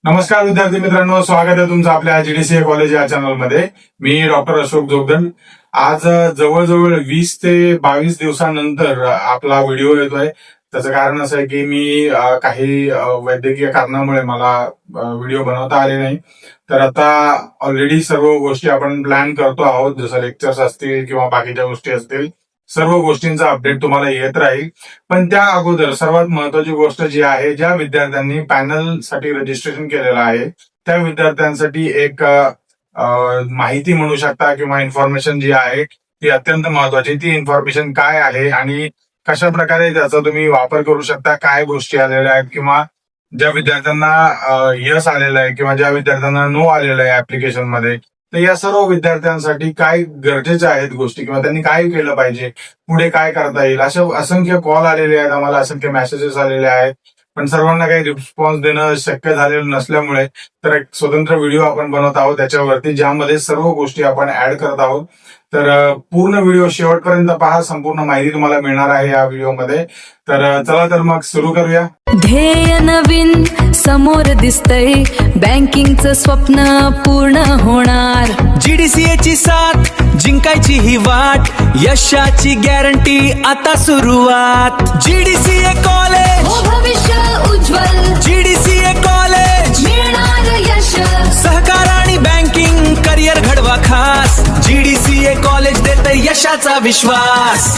नमस्कार विद्यार्थी मित्रांनो, स्वागत आहे तुमचं आपल्या जीडीसीए कॉलेज या चॅनलमध्ये. मी डॉक्टर अशोक जोगदंड. आज जवळजवळ 20 ते 22 दिवसानंतर आपला व्हिडिओ येतोय. त्याचं कारण असं आहे की मी काही वैद्यकीय कारणामुळे मला व्हिडिओ बनवता आले नाही. तर आता ऑलरेडी सर्व गोष्टी आपण प्लॅन करतो आहोत, जसं लेक्चर्स असतील किंवा बाकीच्या गोष्टी असतील, सर्व गोष्टींचा अपडेट तुम्हाला येत राहील. पण त्या अगोदर सर्वात महत्वाची गोष्ट जी आहे, ज्या विद्यार्थ्यांनी पॅनलसाठी रजिस्ट्रेशन केलेलं आहे त्या विद्यार्थ्यांसाठी एक माहिती म्हणू शकता किंवा इन्फॉर्मेशन जी आहे ती अत्यंत महत्वाची. ती इन्फॉर्मेशन काय आहे आणि कशा प्रकारे त्याचा तुम्ही वापर करू शकता, काय गोष्टी आलेल्या आहेत, किंवा ज्या विद्यार्थ्यांना यस आलेलं आहे किंवा ज्या विद्यार्थ्यांना नो आलेलं आहे ऍप्लिकेशन मध्ये, तर या सर्व विद्यार्थ्यांसाठी काय गरजेच्या आहेत गोष्टी किंवा त्यांनी काय केलं पाहिजे, पुढे काय करता येईल, अशा असंख्य कॉल आलेले आहेत आम्हाला, असंख्य मेसेजेस आलेले आहेत. पण सर्वांना काही रिस्पॉन्स देणं शक्य झालेलं नसल्यामुळे तर एक स्वतंत्र व्हिडिओ आपण बनवत आहोत त्याच्यावरती, ज्यामध्ये सर्व गोष्टी आपण ऍड करत आहोत. तर पूर्ण व्हिडिओ शेवटपर्यंत पहा, संपूर्ण माहिती तुम्हाला मिळणार आहे या व्हिडिओमध्ये. तर चला तर मग सुरू करूया. ध्येय नवीन समोर दिसतंय, बँकिंगचं स्वप्न पूर्ण होणार. जीडीसीए ची साथ जिंकायची ही वाट, यशाची गॅरंटी आता सुरुवात. जीडीसीए कॉलेज हो भविष्य उज्ज्वल, जीडीसीए कॉलेज मिळणार यश. सहकार आणि बँकिंग करिअर घडवा खास. जीडीसीए कॉलेज देत यशाचा विश्वास.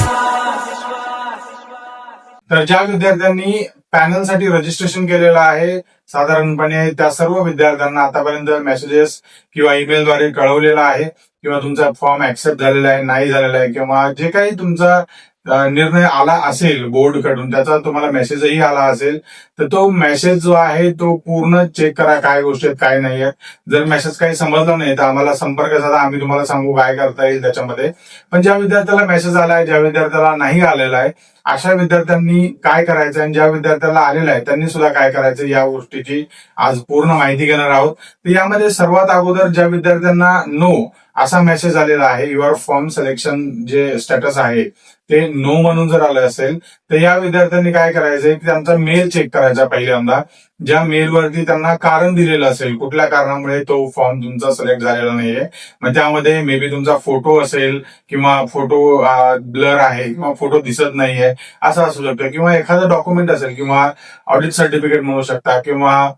तर ज्या विद्यार्थ्यांनी पॅनलसाठी रजिस्ट्रेशन केलेलं आहे, साधारणपणे त्या सर्व विद्यार्थ्यांना आतापर्यंत मेसेजेस किंवा ईमेलद्वारे कळवलेलं आहे, किंवा तुमचा फॉर्म ऍक्सेप्ट झालेला आहे, नाही झालेला आहे, किंवा जे काही तुमचा निर्णय आला असेल बोर्ड कडून त्याचा तुम्हाला मेसेजही आला असेल, तर तो मेसेज जो आहे तो पूर्ण चेक करा, काय गोष्टी आहेत काय नाही आहेत. जर मेसेज काही समजलं नाही तर आम्हाला संपर्क साधा, आम्ही तुम्हाला सांगू काय करता येईल त्याच्यामध्ये. पण ज्या विद्यार्थ्याला मेसेज आलाय, ज्या विद्यार्थ्याला नाही आलेला आहे, अशा विद्यार्थ्यांनी काय करायचं आणि ज्या विद्यार्थ्याला आलेलं आहे त्यांनी सुद्धा काय करायचं, या गोष्टीची आज पूर्ण माहिती घेणार आहोत. तर यामध्ये सर्वात अगोदर ज्या विद्यार्थ्यांना नो असा मेसेज आलेला आहे, युअर फॉर्म सिलेक्शन जे स्टेटस आहे ते नो म्हणून जर आलं असेल, तर या विद्यार्थ्यांनी काय करायचंय की त्यांचा मेल चेक करायचा पहिल्यांदा. ज्या मेलवरती त्यांना कारण दिलेलं असेल, कुठल्या कारणामुळे तो फॉर्म तुमचा सिलेक्ट झालेला नाहीये, मग त्यामध्ये मे बी तुमचा फोटो असेल किंवा फोटो ब्लर आहे किंवा फोटो दिसत नाहीये असं असू शकतं, किंवा एखादं डॉक्युमेंट असेल किंवा ऑडिट सर्टिफिकेट म्हणू शकता किंवा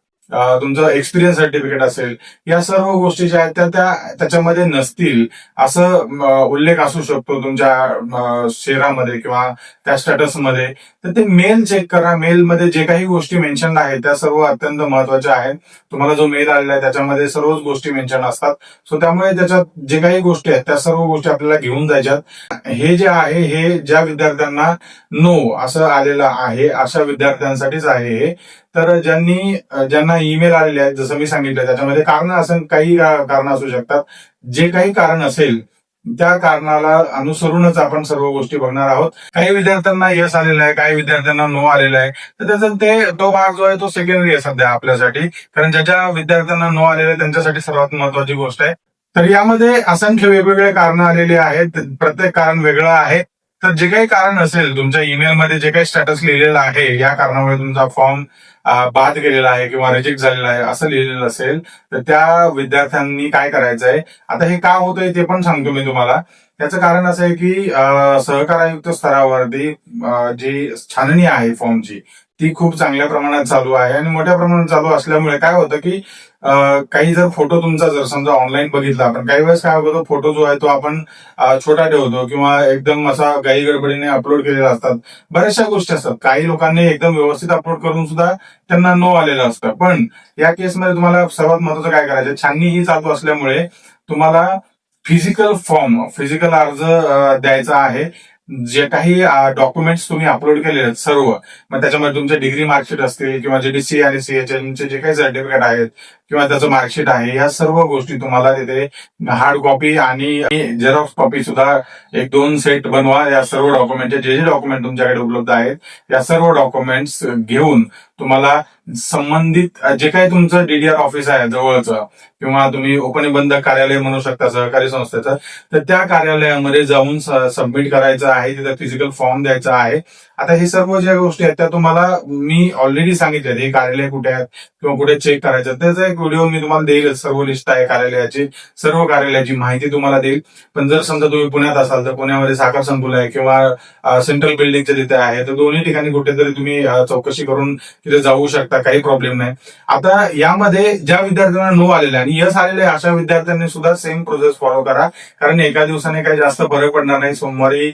तुमचं एक्सपिरियन्स सर्टिफिकेट असेल, या सर्व गोष्टी ज्या आहेत त्या त्याच्यामध्ये नसतील असं उल्लेख असू शकतो तुमच्या शेअरामध्ये किंवा त्या स्टेटसमध्ये. तर ते मेल चेक करा. मेलमध्ये जे काही गोष्टी मेन्शन आहेत त्या सर्व अत्यंत महत्वाच्या आहेत. तुम्हाला जो मेल आलेला आहे त्याच्यामध्ये सर्वच गोष्टी मेन्शन असतात. सो त्यामुळे त्याच्यात जे काही गोष्टी आहेत त्या सर्व गोष्टी आपल्याला घेऊन जायच्यात. हे जे आहे हे ज्या विद्यार्थ्यांना नो असं आलेलं आहे अशा विद्यार्थ्यांसाठीच आहे हे. तर ज्यांना ईमेल आलेले आहेत, जसं मी सांगितलं, त्याच्यामध्ये कारण असेल, काही कारण असू शकतात. जे काही कारण असेल त्या कारणाला अनुसरूनच आपण सर्व गोष्टी बघणार आहोत. काही विद्यार्थ्यांना यस आलेलं आहे, काही विद्यार्थ्यांना नो आलेलं आहे, तर त्याचा तो भाग जो आहे तो सेकंडरी आहे सध्या आपल्यासाठी, कारण ज्या विद्यार्थ्यांना नो आलेलं आहे त्यांच्यासाठी सर्वात महत्वाची गोष्ट आहे. तर यामध्ये असंख्य वेगवेगळे कारण आलेले आहेत, प्रत्येक कारण वेगळं आहे. तर जे काही कारण असेल, तुमच्या ईमेलमध्ये जे काही स्टेटस लिहिलेलं आहे, या कारणामुळे तुमचा फॉर्म बाद गेलेला आहे किंवा रिजेक्ट झालेला आहे असं लिहिलेलं असेल, तर त्या विद्यार्थ्यांनी काय करायचंय, आता हे का होतंय ते पण सांगतो मी तुम्हाला. त्याचं कारण असं आहे की सहकार आयुक्त स्तरावरती जी छाननी आहे फॉर्मची ती खूप चांगल्या प्रमाणात चालू आहे, आणि मोठ्या प्रमाणात चालू असल्यामुळे काय होतं की काही जर फोटो तुमचा जर समजा ऑनलाईन बघितला आपण, काही वेळेस काय होतं, फोटो जो आहे तो आपण छोटा ठेवतो किंवा एकदम असा घाई गडबडीने अपलोड केलेला असतात. बऱ्याचशा गोष्टी असतात, काही लोकांनी एकदम व्यवस्थित अपलोड करून सुद्धा त्यांना नो आलेलं असतं. पण या केसमध्ये तुम्हाला सर्वात महत्वाचं काय करायचं, छाननी ही चालू असल्यामुळे तुम्हाला फिजिकल अर्ज द्यायचा आहे. जे काही डॉक्युमेंट्स तुम्ही अपलोड केलेले आहेत सर्व, मग त्याच्यामध्ये तुमचे डिग्री मार्कशीट असतील किंवा जीडीसी आणि सीएचएमचे जे काही सर्टिफिकेट आहेत किंवा त्याचं मार्कशीट आहे, या सर्व गोष्टी तुम्हाला तिथे हार्ड कॉपी आणि झेरॉक्स कॉपी सुद्धा 1-2 सेट बनवा. या सर्व डॉक्युमेंटचे जे डॉक्युमेंट तुमच्याकडे उपलब्ध आहेत या सर्व डॉक्युमेंट्स घेऊन तुम्हाला संबंधित जे काही तुमचं डीडीआर ऑफिस आहे जवळचं, किंवा तुम्ही ओपन निबंधक कार्यालय म्हणू शकता सहकारी संस्थेचं, तर त्या कार्यालयामध्ये जाऊन सबमिट करायचं आहे. तिथं फिजिकल फॉर्म द्यायचा आहे. आता हे सर्व ज्या गोष्टी आहेत त्या तुम्हाला मी ऑलरेडी सांगितल्या. हे कार्यालय कुठे आहेत किंवा कुठे चेक करायचं, त्याचा एक व्हिडिओ मी तुम्हाला देईल. सर्व लिस्ट आहे कार्यालयाची, सर्व कार्यालयाची माहिती तुम्हाला देईल. पण जर समजा तुम्ही पुण्यात असाल तर पुण्यामध्ये साखर संकुल आहे किंवा सेंट्रल बिल्डिंगच्या तिथे आहे, तर दोन्ही ठिकाणी कुठेतरी तुम्ही चौकशी करून तिथे जाऊ शकता, काही प्रॉब्लेम नाही. आता यामध्ये ज्या विद्यार्थ्यांना नो आलेला आहे आणि यस आलेले आहे अशा विद्यार्थ्यांनी सुद्धा सेम प्रोसेस फॉलो करा, कारण एका दिवसाने काही जास्त फरक पडणार नाही. सोमवारी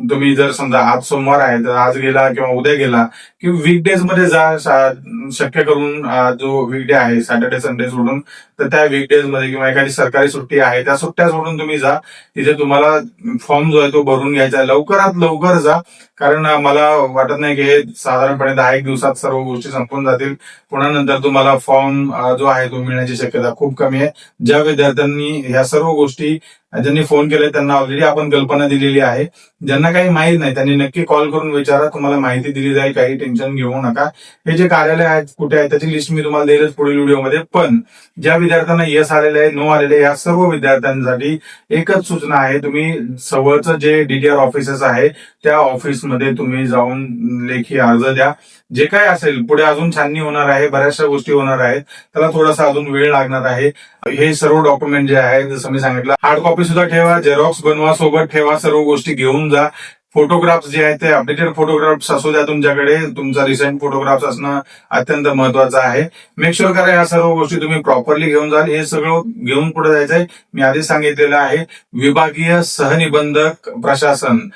तुम्ही जर समजा आज सोमवार आहे तर आज गेला किंवा उद्या गेला की वीकडेज मध्ये जा, शक्य करून जो वीकडे आहे सॅटर्डे संडे सोडून, तर त्या वीकडेज मध्ये किंवा एखादी सरकारी सुट्टी आहे त्या सुट्ट्या सोडून तुम्ही जा. तिथे तुम्हाला फॉर्म जो आहे तो भरून घ्यायचा आहे. लवकरात लवकर जा, कारण मला वाटत नाही की हे साधारणपणे 10 दिवसात सर्व गोष्टी संपून जातील. पुन्हा नंतर तुम्हाला फॉर्म जो आहे तो मिळण्याची शक्यता खूप कमी आहे. ज्या विद्यार्थ्यांनी ह्या सर्व गोष्टी ज्यांनी फोन केले त्यांना ऑलरेडी आपण कल्पना दिलेली आहे. ज्यांना काही माहित नाही त्यांनी नक्की कॉल करून विचारा, तुम्हाला माहिती दिली जाईल. काही टेन्शन घेऊ नका. हे जे कार्यालय आहेत कुठे आहे त्याची लिस्ट मी तुम्हाला देईलच पुढील व्हिडिओमध्ये. पण ज्या विद्यार्थ्यांना यस आलेले आहे, नो आलेले, या सर्व विद्यार्थ्यांसाठी एकच सूचना आहे. तुम्ही जवळचं जे डीडीआर ऑफिसेस आहे त्या ऑफिसमध्ये तुम्ही जाऊन लेखी अर्ज द्या. जे काय असेल पुढे अजून छाननी होणार आहे, बऱ्याचशा गोष्टी होणार आहेत, त्याला थोडासा अजून वेळ लागणार आहे. हे सर्व डॉक्युमेंट जे आहे जसं मी सांगितलं, हार्ड कॉपी सुद्धा ठेवा, झेरॉक्स बनवा, सोबत ठेवा, सर्व गोष्टी घेऊन जा. फोटोग्राफ्स जे आहेत ते अपडेटेड फोटोग्राफ्स असू द्या तुमच्याकडे. तुमचा रिसेंट फोटोग्राफ्स असणं अत्यंत महत्वाचं आहे. मेक शुअर करा या सर्व गोष्टी तुम्ही प्रॉपरली घेऊन जाल. हे सगळं घेऊन पुढे जायचंय. मी आधी सांगितलेलं आहे, विभागीय सहनिबंधक प्रशासन,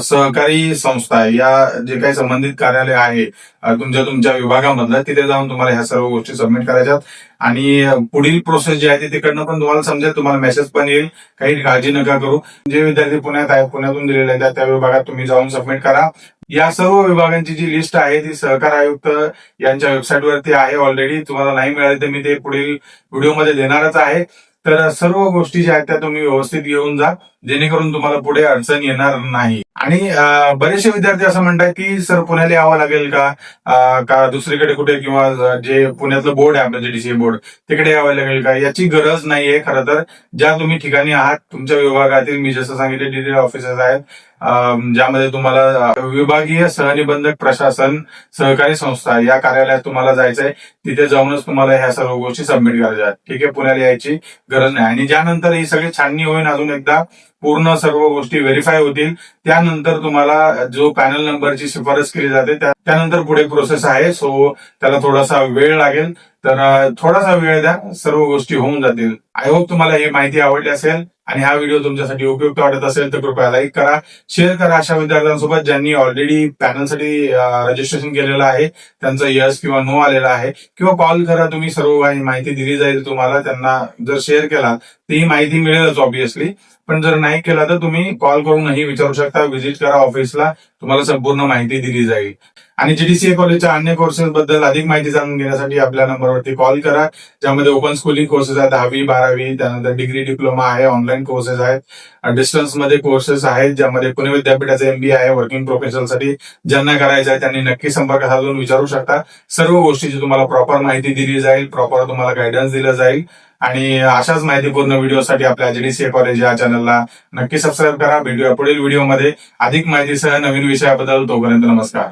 सहकारी संस्था, या जे काही संबंधित कार्यालय आहे तुमच्या विभागामधलं, तिथे जाऊन तुम्हाला ह्या सर्व गोष्टी सबमिट करायच्यात. आणि पुढील प्रोसेस जी आहे ती तिकडनं पण तुम्हाला समजेल, तुम्हाला मेसेज पण येईल. काही काळजी नका करू. जे विद्यार्थी पुण्यात आहेत, पुण्यातून दिलेले आहेत, त्या विभागात तुम्ही जाऊन सबमिट करा. या सर्व विभागांची जी लिस्ट आहे ती सहकार आयुक्त यांच्या वेबसाईटवरती आहे ऑलरेडी. तुम्हाला नाही मिळाली तर मी ते पुढील व्हिडिओमध्ये देणारच आहे. तर सर्व गोष्टी ज्या आहेत त्या तुम्ही व्यवस्थित घेऊन जा, जेणेकरून तुम्हाला पुढे अडचण येणार नाही. आणि बरेचसे विद्यार्थी असं म्हणतात की सर पुण्याला यावं लागेल का दुसरीकडे कुठे, किंवा जे पुण्यातलं बोर्ड आहे आपलं जेडीसी बोर्ड, तिकडे यावं लागेल का? याची गरज नाहीये. खरं तर ज्या तुम्ही ठिकाणी आहात तुमच्या विभागातील, मी जसं सांगितले डीडीआर ऑफिसेस आहेत ज्यामध्ये तुम्हाला विभागीय सहनिबंधक प्रशासन, सहकारी संस्था या कार्यालयात तुम्हाला जायचंय. तिथे जाऊनच तुम्हाला ह्या सर्व गोष्टी सबमिट करायच्या आहेत. ठीक आहे, पुण्याला यायची गरज नाही. आणि ज्यानंतर ही सगळी छाननी होईल, अजून एकदा पूर्ण सर्व गोष्टी व्हेरीफाय होतील, त्यानंतर तुम्हाला जो पॅनल नंबरची शिफारस केली जाते त्यानंतर पुढे प्रोसेस आहे. सो त्याला थोडासा वेळ लागेल, तर थोडासा वेळ द्या, सर्व गोष्टी होऊन जातील. आय होप तुम्हाला ही माहिती आवडली असेल आणि हा व्हिडिओ तुमच्यासाठी उपयुक्त वाटत असेल तर कृपया लाईक करा, शेअर करा अशा विद्यार्थ्यांसोबत ज्यांनी ऑलरेडी पॅनलसाठी रजिस्ट्रेशन केलेलं आहे, त्यांचं यस किंवा नो आलेला आहे. किंवा कॉल करा, तुम्ही सर्व माहिती दिली जाईल तुम्हाला. त्यांना जर शेअर केला तर ही माहिती मिळेलच ऑब्व्हियसली, पण जर नाही केला तर तुम्ही कॉल करूनही विचारू शकता. व्हिजिट करा ऑफिसला, तुम्हाला संपूर्ण माहिती दिली जाईल. आणि जीडीसीए कॉलेजच्या अन्य कोर्सेस बद्दल अधिक माहिती जाणून घेण्यासाठी आपल्या नंबरवरती कॉल करा, ज्यामध्ये ओपन स्कूलिंग कोर्सेस आहेत 10वी 12वी, त्यानंतर डिग्री डिप्लोमा आहे, ऑनलाईन कोर्सेस आहेत, डिस्टन्स मध्ये कोर्सेस आहेत, ज्यामध्ये पुणे विद्यापीठाचे MBA आहे. वर्किंग प्रोफेशनलसाठी ज्यांना करायचं आहे त्यांनी नक्की संपर्क साधून विचारू शकता. सर्व गोष्टीची तुम्हाला प्रॉपर माहिती दिली जाईल, प्रॉपर तुम्हाला गायडन्स दिलं जाईल. आणि अशाच माहितीपूर्ण व्हिडिओसाठी आपल्या जीडीसीए कॉलेज या चॅनलला नक्की सबस्क्राईब करा. भेटूया पुढील व्हिडिओमध्ये अधिक माहितीसह नवीन विषयाबद्दल. तोपर्यंत नमस्कार.